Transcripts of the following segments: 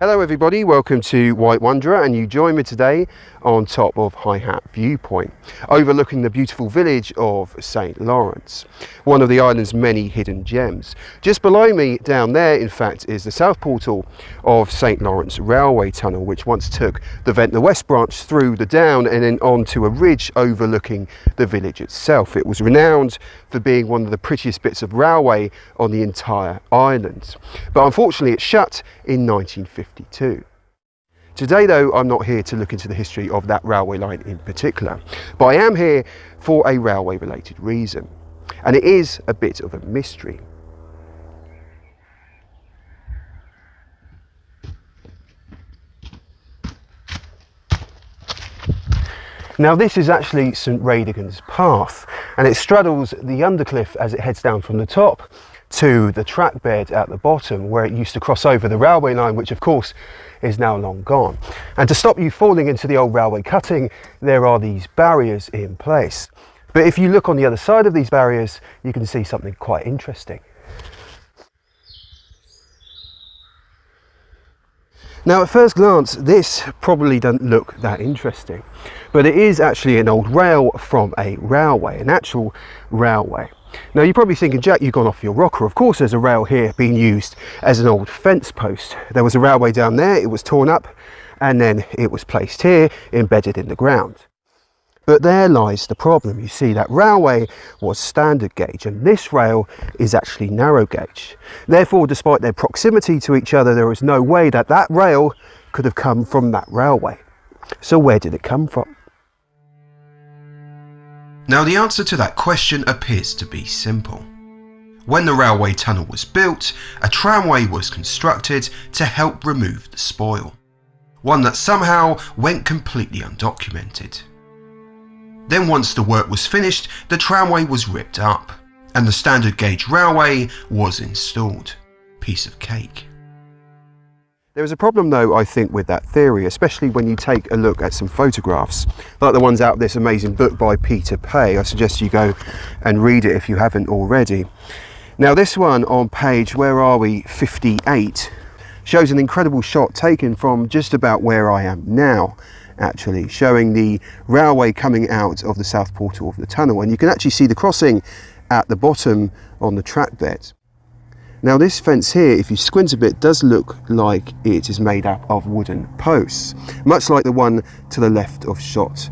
Hello everybody, welcome to WightWanderer, and you join me today on top of High Hat Viewpoint, overlooking the beautiful village of St. Lawrence, one of the island's many hidden gems. Just below me down there, in fact, is the south portal of St. Lawrence Railway Tunnel, which once took the Ventnor West Branch through the down and then onto a ridge overlooking the village itself. It was renowned for being one of the prettiest bits of railway on the entire island, but unfortunately it shut in 1952. Today though, I'm not here to look into the history of that railway line in particular, but I am here for a railway related reason, and it is a bit of a mystery. Now this is actually St. Radigan's Path, and it straddles the undercliff as it heads down from the top to the track bed at the bottom, where it used to cross over the railway line, which of course is now long gone. And to stop you falling into the old railway cutting, there are these barriers in place. But if you look on the other side of these barriers, you can see something quite interesting. Now at first glance, this probably doesn't look that interesting, but it is actually an old rail from a railway, an actual railway. Now you're probably thinking, Jack, you've gone off your rocker. Of course there's a rail here being used as an old fence post. There was a railway down there, it was torn up, and then it was placed here, embedded in the ground. But there lies the problem. You see, that railway was standard gauge, and this rail is actually narrow gauge. Therefore, despite their proximity to each other, there is no way that that rail could have come from that railway. So where did it come from? Now the answer to that question appears to be simple. When the railway tunnel was built, a tramway was constructed to help remove the spoil, one that somehow went completely undocumented. Then once the work was finished, the tramway was ripped up and the standard gauge railway was installed. Piece of cake. There is a problem though, I think, with that theory, especially when you take a look at some photographs, like the ones out of this amazing book by Peter Paye. I suggest you go and read it if you haven't already. Now this one on page, where are we, 58, shows an incredible shot taken from just about where I am now, actually, showing the railway coming out of the south portal of the tunnel, and you can actually see the crossing at the bottom on the track bed. Now this fence here, if you squint a bit, does look like it is made up of wooden posts, much like the one to the left of shot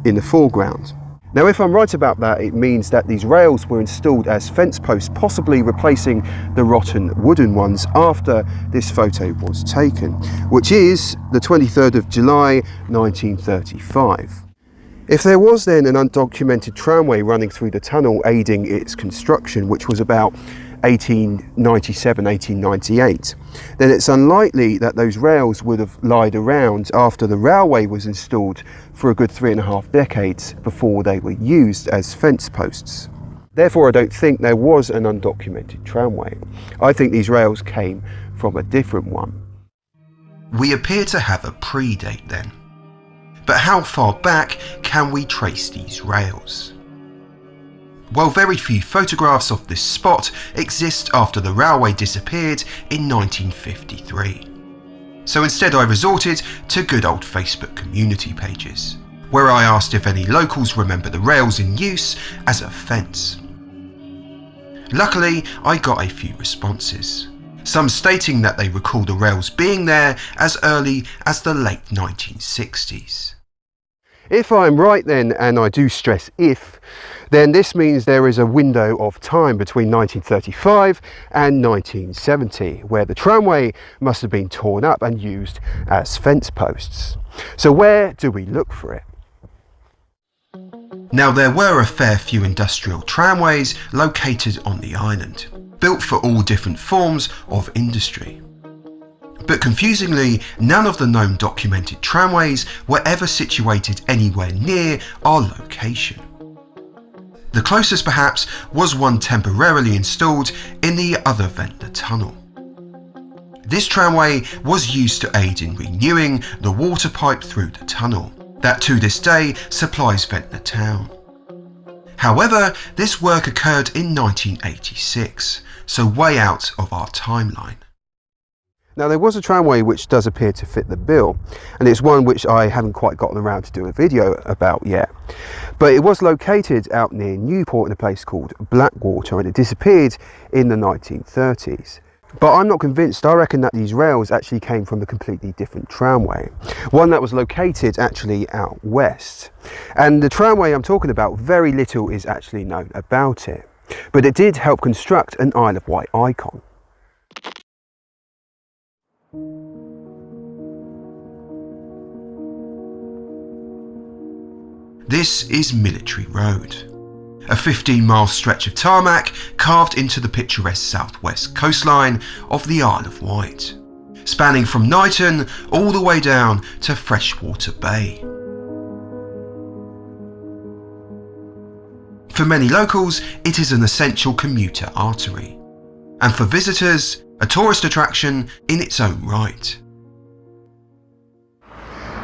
in the foreground. Now if I'm right about that, it means that these rails were installed as fence posts, possibly replacing the rotten wooden ones after this photo was taken, which is the 23rd of July 1935. If there was then an undocumented tramway running through the tunnel aiding its construction, which was about 1897, 1898, then it's unlikely that those rails would have lied around after the railway was installed for a good 3.5 decades before they were used as fence posts. Therefore, I don't think there was an undocumented tramway. I think these rails came from a different one. We appear to have a predate then. But how far back can we trace these rails? Well, very few photographs of this spot exist after the railway disappeared in 1953. So instead I resorted to good old Facebook community pages, where I asked if any locals remember the rails in use as a fence. Luckily, I got a few responses, some stating that they recall the rails being there as early as the late 1960s. If I'm right then, and I do stress if, then this means there is a window of time between 1935 and 1970 where the tramway must have been torn up and used as fence posts. So where do we look for it? Now there were a fair few industrial tramways located on the island, built for all different forms of industry. But confusingly, none of the known documented tramways were ever situated anywhere near our location. The closest perhaps was one temporarily installed in the other Ventnor tunnel. This tramway was used to aid in renewing the water pipe through the tunnel that to this day supplies Ventnor town. However, this work occurred in 1986, so way out of our timeline. Now there was a tramway which does appear to fit the bill, and it's one which I haven't quite gotten around to do a video about yet. But it was located out near Newport in a place called Blackwater, and it disappeared in the 1930s. But I'm not convinced. I reckon that these rails actually came from a completely different tramway, one that was located actually out west. And the tramway I'm talking about, very little is actually known about it, but it did help construct an Isle of Wight icon. This is Military Road, a 15-mile stretch of tarmac carved into the picturesque southwest coastline of the Isle of Wight, spanning from Knighton all the way down to Freshwater Bay. For many locals, it is an essential commuter artery, and for visitors, a tourist attraction in its own right.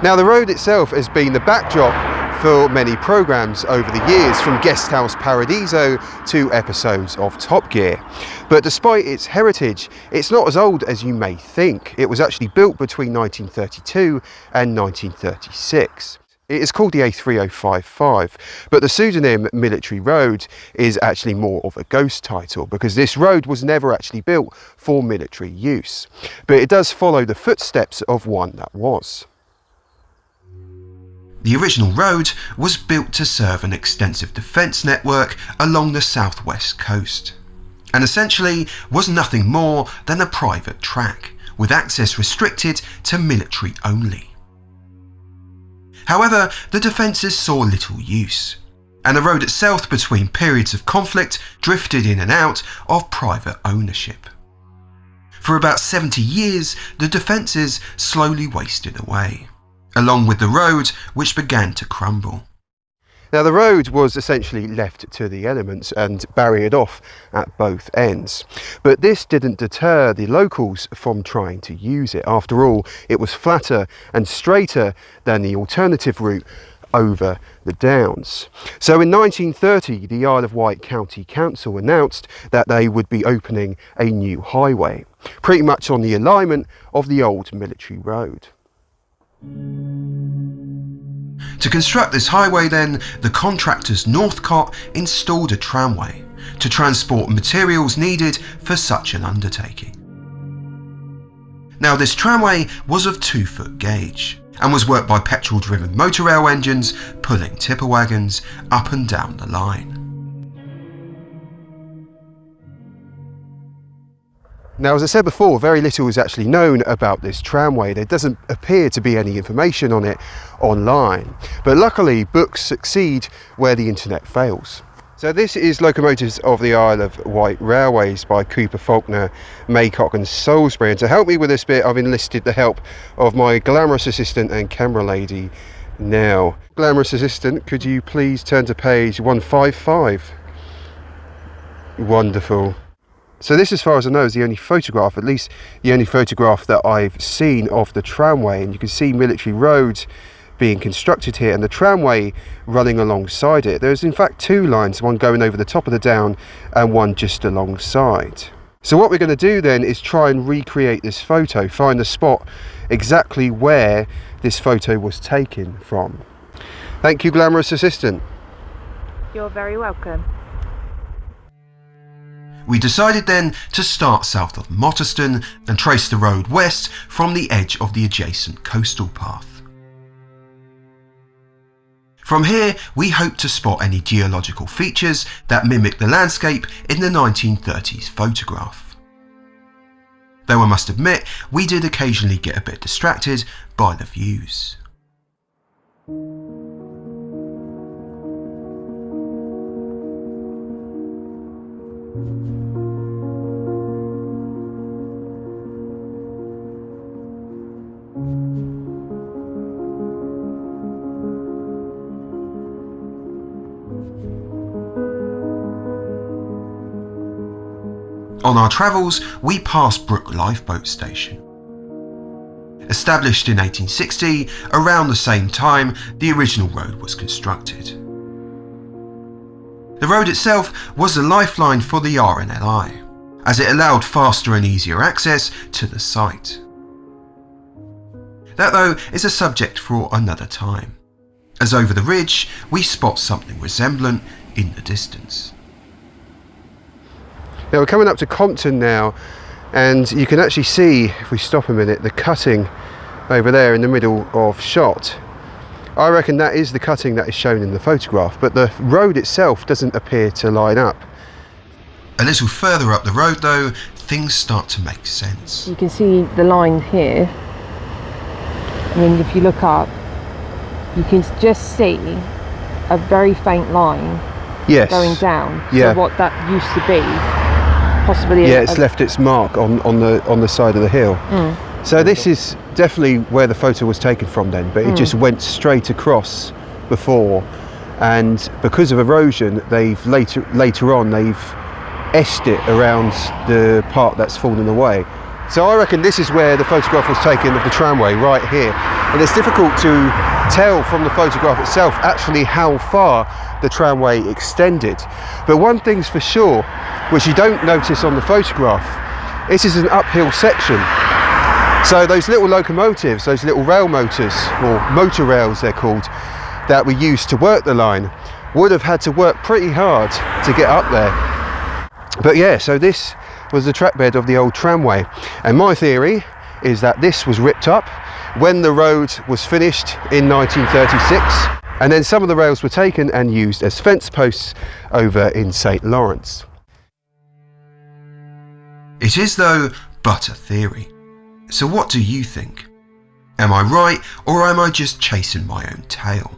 Now the road itself has been the backdrop for many programmes over the years, from Guesthouse Paradiso to episodes of Top Gear. But despite its heritage, it's not as old as you may think. It was actually built between 1932 and 1936. It is called the A3055, but the pseudonym Military Road is actually more of a ghost title, because this road was never actually built for military use. But it does follow the footsteps of one that was. The original road was built to serve an extensive defence network along the southwest coast, and essentially was nothing more than a private track, with access restricted to military only. However, the defences saw little use, and the road itself between periods of conflict drifted in and out of private ownership. For about 70 years, the defences slowly wasted away, along with the road, which began to crumble. Now the road was essentially left to the elements and barriered off at both ends. But this didn't deter the locals from trying to use it. After all, it was flatter and straighter than the alternative route over the Downs. So in 1930, the Isle of Wight County Council announced that they would be opening a new highway, pretty much on the alignment of the old military road. To construct this highway then, the contractors Northcott installed a tramway to transport materials needed for such an undertaking. Now this tramway was of 2-foot gauge and was worked by petrol-driven motor rail engines pulling tipper wagons up and down the line. Now, as I said before, very little is actually known about this tramway. There doesn't appear to be any information on it online. But luckily, books succeed where the internet fails. So this is Locomotives of the Isle of Wight Railways by Cooper, Faulkner, Maycock and Salisbury. And to help me with this bit, I've enlisted the help of my glamorous assistant and camera lady, Nell. Glamorous assistant, could you please turn to page 155? Wonderful. So this, as far as I know, is the only photograph, at least the only photograph that I've seen of the tramway. And you can see Military Road being constructed here and the tramway running alongside it. There's in fact 2 lines, one going over the top of the down and one just alongside. So what we're going to do then is try and recreate this photo, find the spot exactly where this photo was taken from. Thank you, glamorous assistant. You're very welcome. We decided then to start south of Motterston and trace the road west from the edge of the adjacent coastal path. From here, we hoped to spot any geological features that mimic the landscape in the 1930s photograph. Though I must admit, we did occasionally get a bit distracted by the views. On our travels, we passed Brook Lifeboat Station. Established in 1860, around the same time the original road was constructed. The road itself was a lifeline for the RNLI, as it allowed faster and easier access to the site. That though is a subject for another time, as over the ridge we spot something resemblant in the distance. Now we're coming up to Compton now, and you can actually see, if we stop a minute, the cutting over there in the middle of shot. I reckon that is the cutting that is shown in the photograph, but the road itself doesn't appear to line up. A little further up the road though, things start to make sense. You can see the line here, and if you look up, you can just see a very faint line going down. Yeah. So what that used to be, possibly. Yeah, it's left its mark on the side of the hill. So this is definitely where the photo was taken from then, but it just went straight across before, and because of erosion, they've later on they've etched it around the part that's fallen away. So I reckon this is where the photograph was taken of the tramway, right here. And it's difficult to tell from the photograph itself actually how far the tramway extended. But one thing's for sure, which you don't notice on the photograph, this is an uphill section. So those little locomotives, those little rail motors, or motor rails they're called, that we used to work the line, would have had to work pretty hard to get up there. But yeah, so this was the trackbed of the old tramway, and my theory is that this was ripped up when the road was finished in 1936, and then some of the rails were taken and used as fence posts over in St. Lawrence. It is though but a theory. So what do you think? Am I right, or am I just chasing my own tail?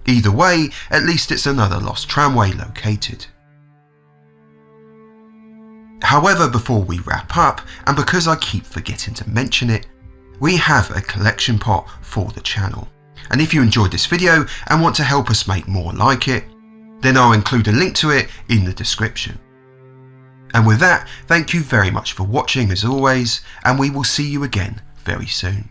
Either way, at least it's another lost tramway located. However, before we wrap up, and because I keep forgetting to mention it, we have a collection pot for the channel. And if you enjoyed this video and want to help us make more like it, then I'll include a link to it in the description. And with that, thank you very much for watching as always, and we will see you again very soon.